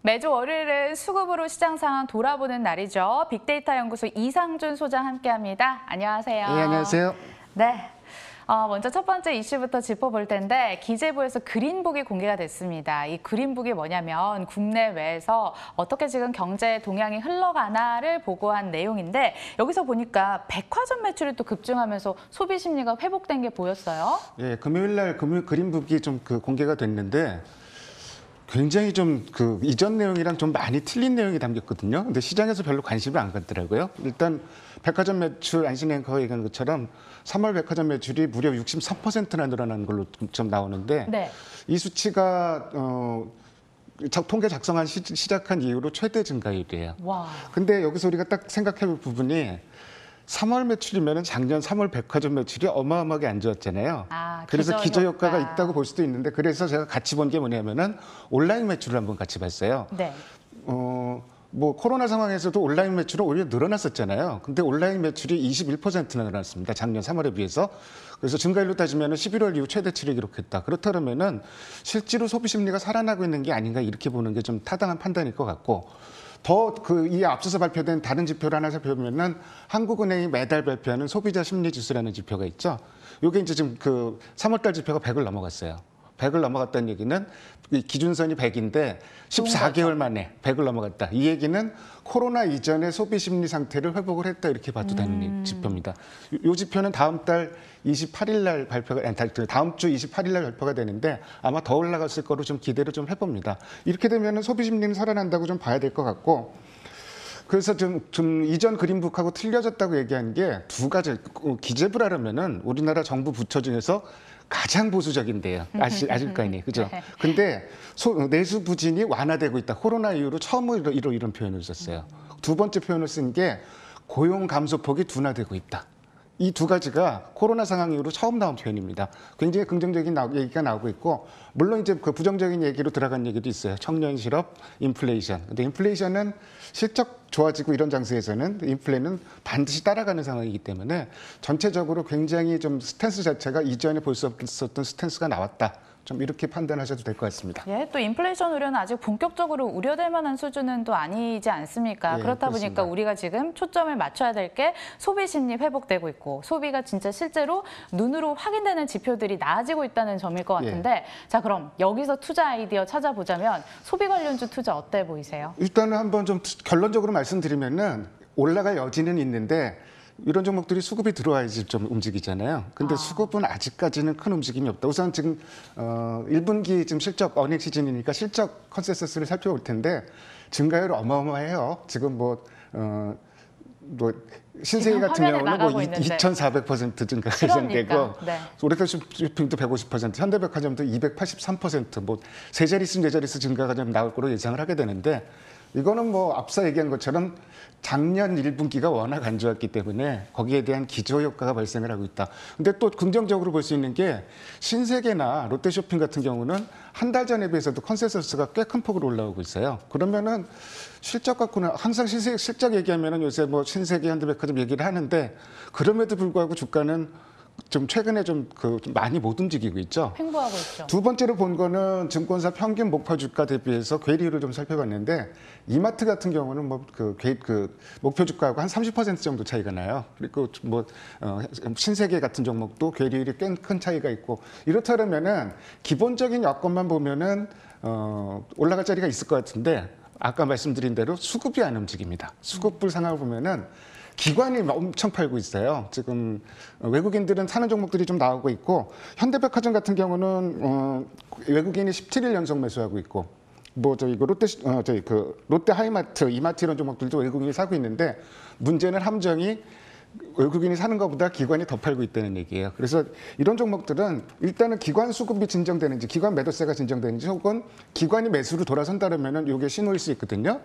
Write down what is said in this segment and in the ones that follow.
매주 월요일은 수급으로 시장 상황 돌아보는 날이죠. 빅데이터 연구소 이상준 소장 함께합니다. 안녕하세요. 네, 안녕하세요. 네. 먼저 첫 번째 이슈부터 짚어볼 텐데 기재부에서 그린북이 공개가 됐습니다. 이 그린북이 뭐냐면 국내외에서 어떻게 지금 경제 동향이 흘러가나를 보고한 내용인데 여기서 보니까 백화점 매출이 또 급증하면서 소비 심리가 회복된 게 보였어요. 예, 금요일 날 그린북이 좀 공개가 됐는데 굉장히 좀 이전 내용이랑 좀 많이 틀린 내용이 담겼거든요. 근데 시장에서 별로 관심을 안 갖더라고요. 일단 백화점 매출 안신 앵커가 얘기한 것처럼 3월 백화점 매출이 무려 63%나 늘어난 걸로 좀 나오는데 네. 이 수치가 통계 작성한 시작한 이후로 최대 증가율이에요. 와. 근데 여기서 우리가 딱 생각해 볼 부분이 3월 매출이면 작년 3월 백화점 매출이 어마어마하게 안 좋았잖아요. 그래서 기저효과가 있다고 볼 수도 있는데 그래서 제가 같이 본 게 뭐냐면은 온라인 매출을 한번 같이 봤어요. 네. 뭐 코로나 상황에서도 온라인 매출은 오히려 늘어났었잖아요. 근데 온라인 매출이 21%나 늘어났습니다. 작년 3월에 비해서. 그래서 증가율로 따지면 11월 이후 최대치를 기록했다. 그렇다면은 실제로 소비 심리가 살아나고 있는 게 아닌가 이렇게 보는 게 좀 타당한 판단일 것 같고 더 이 앞서서 발표된 다른 지표를 하나 살펴보면은 한국은행이 매달 발표하는 소비자 심리 지수라는 지표가 있죠. 이게 이제 지금 3월달 지표가 100을 넘어갔어요. 100을 넘어갔다는 얘기는 기준선이 100인데 14개월 만에 100을 넘어갔다. 이 얘기는 코로나 이전의 소비 심리 상태를 회복을 했다 이렇게 봐도 되는 지표입니다. 이 지표는 다음 달 28일 날 발표가 다음 주 28일 날 발표가 되는데 아마 더 올라갔을 거로 좀 기대를 좀 해봅니다. 이렇게 되면은 소비 심리는 살아난다고 좀 봐야 될 것 같고. 그래서 좀 이전 그린북하고 틀려졌다고 얘기한 게 두 가지. 기재부라면은 우리나라 정부 부처 중에서 가장 보수적인데요. 아실 거 아니에요. 그죠? 네. 근데 내수 부진이 완화되고 있다. 코로나 이후로 처음으로 이런 표현을 썼어요. 두 번째 표현을 쓴 게 고용 감소폭이 둔화되고 있다. 이 두 가지가 코로나 상황 이후로 처음 나온 표현입니다. 굉장히 긍정적인 얘기가 나오고 있고, 물론 이제 부정적인 얘기로 들어간 얘기도 있어요. 청년 실업, 인플레이션. 근데 인플레이션은 실적 좋아지고 이런 장세에서는 인플레는 반드시 따라가는 상황이기 때문에 전체적으로 굉장히 좀 스탠스 자체가 이전에 볼 수 없었던 스탠스가 나왔다. 좀 이렇게 판단하셔도 될 것 같습니다. 예, 또 인플레이션 우려는 아직 본격적으로 우려될 만한 수준은 또 아니지 않습니까? 예, 그렇다 그렇습니다. 보니까 우리가 지금 초점을 맞춰야 될 게 소비 심리 회복되고 있고 소비가 진짜 실제로 눈으로 확인되는 지표들이 나아지고 있다는 점일 것 같은데 자, 그럼 여기서 투자 아이디어 찾아보자면 소비 관련주 투자 어때 보이세요? 일단은 한번 좀 결론적으로 말씀드리면은 올라갈 여지는 있는데 이런 종목들이 수급이 들어와야지 좀 움직이잖아요. 근데 수급은 아직까지는 큰 움직임이 없다. 우선 지금 1분기 지금 실적 어닝 시즌이니까 실적 컨센서스를 살펴볼 텐데 증가율 어마어마해요. 지금 신세계 같은 경우는 2,400% 증가 예상되고 네. 올해쇼핑도 150%, 현대백화점도 283%, 세 자릿수, 네 자릿수 증가가 좀 나올 거로 예상을 하게 되는데 이거는 앞서 얘기한 것처럼 작년 1분기가 워낙 안 좋았기 때문에 거기에 대한 기저효과가 발생을 하고 있다. 근데 또 긍정적으로 볼 수 있는 게 신세계나 롯데쇼핑 같은 경우는 한 달 전에 비해서도 컨센서스가 꽤 큰 폭으로 올라오고 있어요. 그러면은 실적 갖고는 항상 실적 얘기하면은 요새 신세계, 현대백화점 얘기를 하는데 그럼에도 불구하고 주가는 좀 최근에 좀 많이 못 움직이고 있죠. 횡보하고 있죠. 두 번째로 본 거는 증권사 평균 목표 주가 대비해서 괴리율을 좀 살펴봤는데 이마트 같은 경우는 목표 주가하고 한 30% 정도 차이가 나요. 그리고 신세계 같은 종목도 괴리율이 꽤 큰 차이가 있고 이렇다면은 기본적인 여건만 보면은 올라갈 자리가 있을 것 같은데 아까 말씀드린 대로 수급이 안 움직입니다. 수급불 상황을 보면은 기관이 엄청 팔고 있어요. 지금 외국인들은 사는 종목들이 좀 나오고 있고 현대백화점 같은 경우는 외국인이 17일 연속 매수하고 있고 롯데 하이마트, 이마트 이런 종목들도 외국인이 사고 있는데 문제는 함정이 외국인이 사는 것보다 기관이 더 팔고 있다는 얘기예요. 그래서 이런 종목들은 일단은 기관 수급이 진정되는지, 기관 매도세가 진정되는지, 혹은 기관이 매수로 돌아선다면은 이게 신호일 수 있거든요.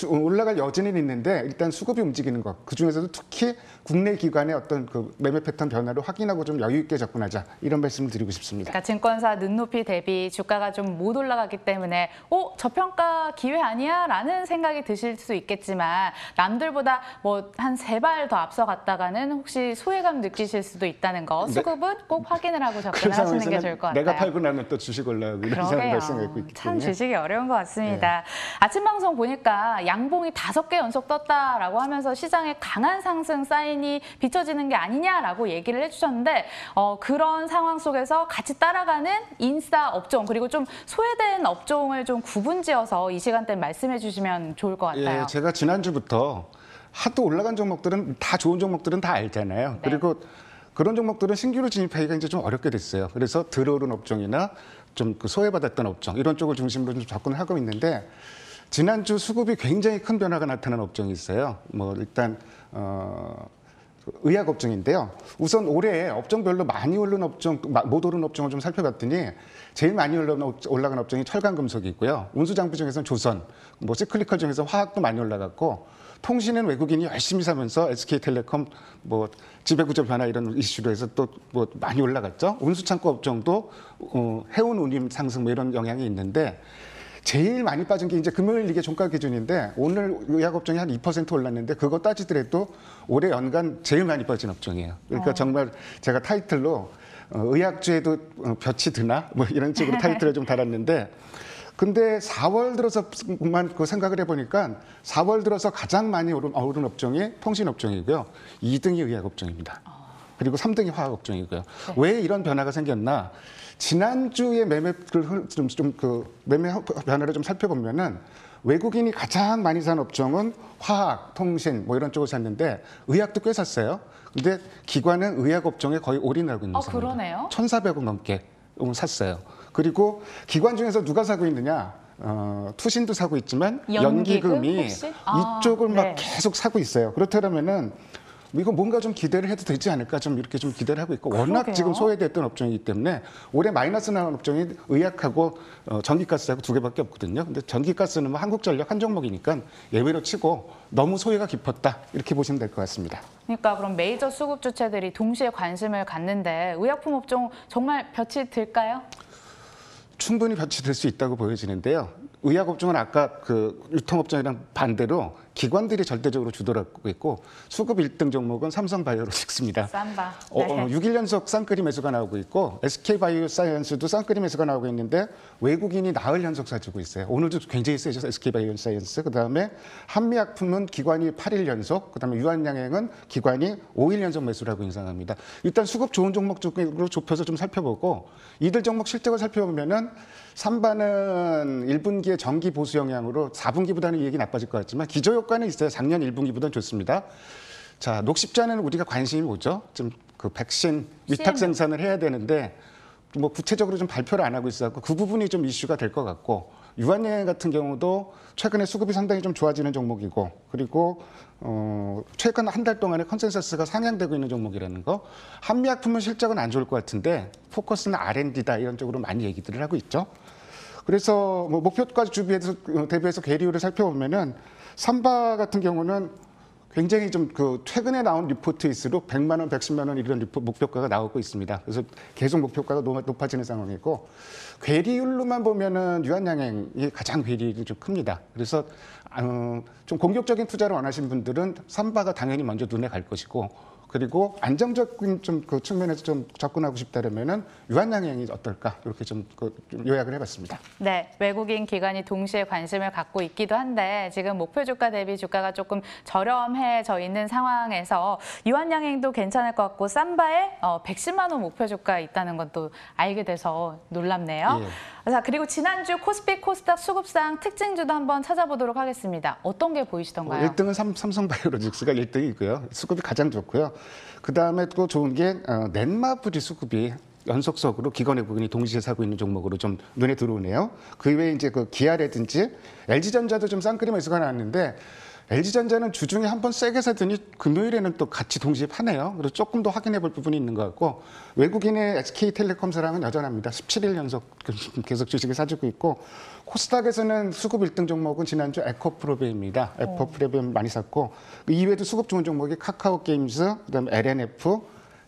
올라갈 여지는 있는데 일단 수급이 움직이는 것, 그중에서도 특히 국내 기관의 어떤 그 매매 패턴 변화를 확인하고 좀 여유 있게 접근하자, 이런 말씀을 드리고 싶습니다. 그러니까 증권사 눈높이 대비 주가가 좀 못 올라가기 때문에 저평가 기회 아니야? 라는 생각이 드실 수 있겠지만 남들보다 뭐 한 3발 더 앞서갔다가는 혹시 소외감 느끼실 수도 있다는 거, 수급은 꼭 확인을 하고 접근을 하시는 게 좋을 것 같아요. 내가 팔고 나면 또 주식 올라오고 이런 발생하고 있기 참 때문에. 주식이 어려운 것 같습니다. 아침 방송 보니까 양봉이 5개 연속 떴다라고 하면서 시장에 강한 상승 사인이 비춰지는 게 아니냐라고 얘기를 해주셨는데 그런 상황 속에서 같이 따라가는 인싸 업종 그리고 좀 소외된 업종을 좀 구분지어서 이 시간대 말씀해 주시면 좋을 것 같아요. 예, 제가 지난주부터 하도 올라간 종목들은 다 좋은 종목들은 다 알잖아요. 네. 그리고 그런 종목들은 신규로 진입하기가 이제 좀 어렵게 됐어요. 그래서 들어오른 업종이나 좀 그 소외받았던 업종 이런 쪽을 중심으로 좀 접근을 하고 있는데 지난주 수급이 굉장히 큰 변화가 나타난 업종이 있어요. 뭐 일단 의약 업종인데요. 우선 올해 업종별로 많이 오른 업종, 못 오른 업종을 좀 살펴봤더니 제일 많이 올라간 업종이 철강금속이고요. 운수장비 중에서는 조선, 뭐 시클리컬 중에서 화학도 많이 올라갔고, 통신은 외국인이 열심히 사면서 SK텔레콤 뭐 지배구조 변화 이런 이슈로 해서 또 뭐 많이 올라갔죠. 운수창고 업종도 해운 운임 상승 뭐 이런 영향이 있는데, 제일 많이 빠진 게 이제 금요일 이게 종가 기준인데 오늘 의약업종이 한 2% 올랐는데 그거 따지더라도 올해 연간 제일 많이 빠진 업종이에요. 그러니까 정말 제가 타이틀로 의약주에도 볕이 드나 뭐 이런 식으로 타이틀을 좀 달았는데, 근데 4월 들어서만 그 생각을 해보니까 4월 들어서 가장 많이 오른 업종이 통신업종이고요. 2등이 의약업종입니다. 그리고 3등이 화학업종이고요. 네. 왜 이런 변화가 생겼나? 지난주에 매매 변화를 좀 살펴보면은 외국인이 가장 많이 산 업종은 화학, 통신 뭐 이런 쪽을 샀는데 의학도 꽤 샀어요. 근데 기관은 의학 업종에 거의 올인하고 있는 상황입니다. 그러네요. 1,400억 넘게 샀어요. 그리고 기관 중에서 누가 사고 있느냐? 투신도 사고 있지만 연기금이 혹시? 이쪽을 막 네. 계속 사고 있어요. 그렇다면은 이거 뭔가 좀 기대를 해도 되지 않을까, 좀 이렇게 좀 기대를 하고 있고, 워낙 그러게요. 지금 소외됐던 업종이기 때문에 올해 마이너스 나온 업종이 의약하고 전기가스하고 2개밖에 없거든요. 근데 전기가스는 뭐 한국전력 한 종목이니까 예외로 치고 너무 소외가 깊었다, 이렇게 보시면 될 것 같습니다. 그러니까 그럼 메이저 수급 주체들이 동시에 관심을 갖는데 의약품 업종 정말 볕이 들까요? 충분히 볕이 들 수 있다고 보여지는데요. 의약업종은 아까 그 유통업종이랑 반대로 기관들이 절대적으로 주도를 하고 있고, 수급 1등 종목은 삼성바이오로직스입니다. 쌈바. 네. 6일 연속 쌍끌이 매수가 나오고 있고, SK바이오사이언스도 쌍끌이 매수가 나오고 있는데 외국인이 나흘 연속 사주고 있어요. 오늘도 굉장히 세죠, SK바이오사이언스. 그다음에 한미약품은 기관이 8일 연속, 그다음에 유한양행은 기관이 5일 연속 매수를 하고 인상합니다. 일단 수급 좋은 종목 쪽으로 좁혀서 좀 살펴보고, 이들 종목 실적을 살펴보면은 삼바는 1분기에 전기 보수 영향으로 4분기보다는 이익이 나빠질 것 같지만 기저효과는 있어요. 작년 1분기보다는 좋습니다. 자, 녹십자는 우리가 관심이 뭐죠? 좀 그 백신 위탁 생산을 해야 되는데 뭐 구체적으로 좀 발표를 안 하고 있어서 그 부분이 좀 이슈가 될 것 같고, 유한여행 같은 경우도 최근에 수급이 상당히 좀 좋아지는 종목이고, 그리고 최근 한 달 동안에 컨센서스가 상향되고 있는 종목이라는 거. 한미약품은 실적은 안 좋을 것 같은데 포커스는 R&D다 이런 쪽으로 많이 얘기들을 하고 있죠. 그래서 뭐 목표가 대비해서 괴리율을 살펴보면은 삼바 같은 경우는 굉장히 좀 그 최근에 나온 리포트일수록 100만 원, 110만 원 이런 목표가가 나오고 있습니다. 그래서 계속 목표가가 높아지는 상황이고, 괴리율로만 보면은 유한양행이 가장 괴리율이 좀 큽니다. 그래서 좀 공격적인 투자를 원하시는 분들은 삼바가 당연히 먼저 눈에 갈 것이고, 그리고 안정적인 좀 그 측면에서 좀 접근하고 싶다면은 유한양행이 어떨까, 이렇게 좀 요약을 해봤습니다. 네, 외국인 기관이 동시에 관심을 갖고 있기도 한데 지금 목표 주가 대비 주가가 조금 저렴해져 있는 상황에서 유한양행도 괜찮을 것 같고, 삼바에 110만 원 목표 주가 있다는 건 또 알게 돼서 놀랍네요. 예. 자, 그리고 지난주 코스피 코스닥 수급상 특징주도 한번 찾아보도록 하겠습니다. 어떤 게 보이시던가요? 1등은 삼성바이오로직스가 1등이고요. 수급이 가장 좋고요. 그다음에 또 좋은 게 넷마블이 수급이 연속적으로 기관 외국인이 동시에 사고 있는 종목으로 좀 눈에 들어오네요. 그 외에 이제 그 기아라든지 LG전자도 좀 쌍끌이 매수가 나왔는데, LG전자는 주중에 한번 세게 사더니 금요일에는 또 같이 동시에 파네요. 그래서 조금 더 확인해 볼 부분이 있는 것 같고 외국인의 SK텔레콤 사랑은 여전합니다. 17일 연속 계속 주식을 사주고 있고 코스닥에서는 수급 1등 종목은 지난주 에코프로베입니다. 에코프로베 많이 샀고 그 이외에도 수급 좋은 종목이 카카오게임즈, 그다음에 LNF,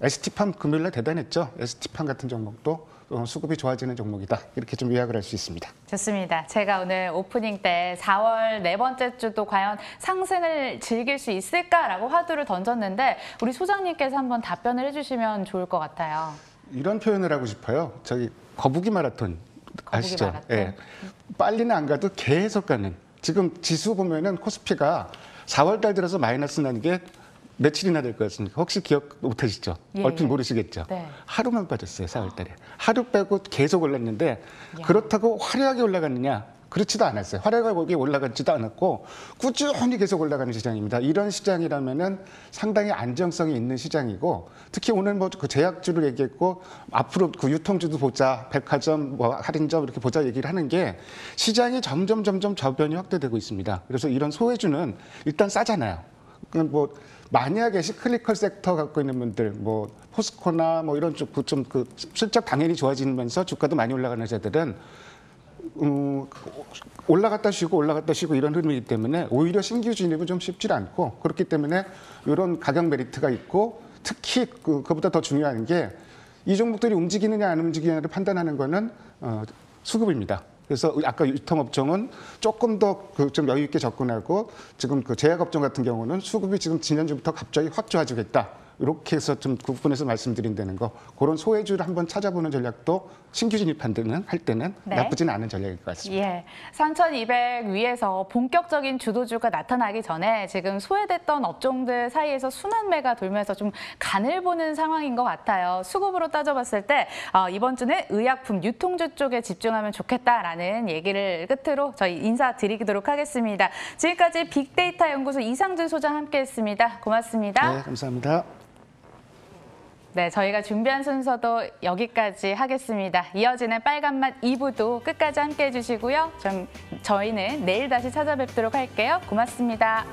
ST팜 금요일날 대단했죠. ST팜 같은 종목도 수급이 좋아지는 종목이다. 이렇게 좀 요약을 할 수 있습니다. 좋습니다. 제가 오늘 오프닝 때 4월 네 번째 주도 과연 상승을 즐길 수 있을까라고 화두를 던졌는데 우리 소장님께서 한번 답변을 해주시면 좋을 것 같아요. 이런 표현을 하고 싶어요. 저기 거북이 마라톤 아시죠? 마라톤. 예. 빨리는 안 가도 계속 가는. 지금 지수 보면은 코스피가 4월 달 들어서 마이너스 나는 게 며칠이나 될 것 같습니까? 혹시 기억 못하시죠? 예, 얼핏 예. 모르시겠죠? 네. 하루만 빠졌어요, 4월 달에. 하루 빼고 계속 올랐는데 그렇다고 화려하게 올라갔느냐? 그렇지도 않았어요. 화려하게 올라가지도 않았고 꾸준히 계속 올라가는 시장입니다. 이런 시장이라면은 상당히 안정성이 있는 시장이고 특히 오늘 뭐 그 제약주를 얘기했고 앞으로 그 유통주도 보자, 백화점, 뭐 할인점 이렇게 보자 얘기를 하는 게 시장이 점점 저변이 확대되고 있습니다. 그래서 이런 소외주는 일단 싸잖아요. 그럼 뭐 만약에 시클리컬 섹터 갖고 있는 분들, 뭐 포스코나 뭐 이런 쪽 좀 그 실적 당연히 좋아지면서 주가도 많이 올라가는 회사들은 올라갔다 쉬고 이런 흐름이기 때문에 오히려 신규 진입은 좀 쉽지 않고 그렇기 때문에 이런 가격 메리트가 있고 특히 그보다 더 중요한 게 이 종목들이 움직이느냐 안 움직이느냐를 판단하는 거는 수급입니다. 그래서 아까 유통업종은 조금 더 좀 여유 있게 접근하고 지금 그 제약업종 같은 경우는 수급이 지금 지난주부터 갑자기 확 좋아지겠다. 이렇게 해서 좀 구분해서 말씀드린다는 거. 그런 소외주를 한번 찾아보는 전략도 신규 진입할 때는 네. 나쁘진 않은 전략일 것 같습니다. 예, 3,200 위에서 본격적인 주도주가 나타나기 전에 지금 소외됐던 업종들 사이에서 순환매가 돌면서 좀 간을 보는 상황인 것 같아요. 수급으로 따져봤을 때 이번 주는 의약품, 유통주 쪽에 집중하면 좋겠다라는 얘기를 끝으로 저희 인사드리도록 하겠습니다. 지금까지 빅데이터 연구소 이상준 소장 함께했습니다. 고맙습니다. 네, 감사합니다. 네, 저희가 준비한 순서도 여기까지 하겠습니다. 이어지는 빨간맛 2부도 끝까지 함께해 주시고요. 저희는 내일 다시 찾아뵙도록 할게요. 고맙습니다.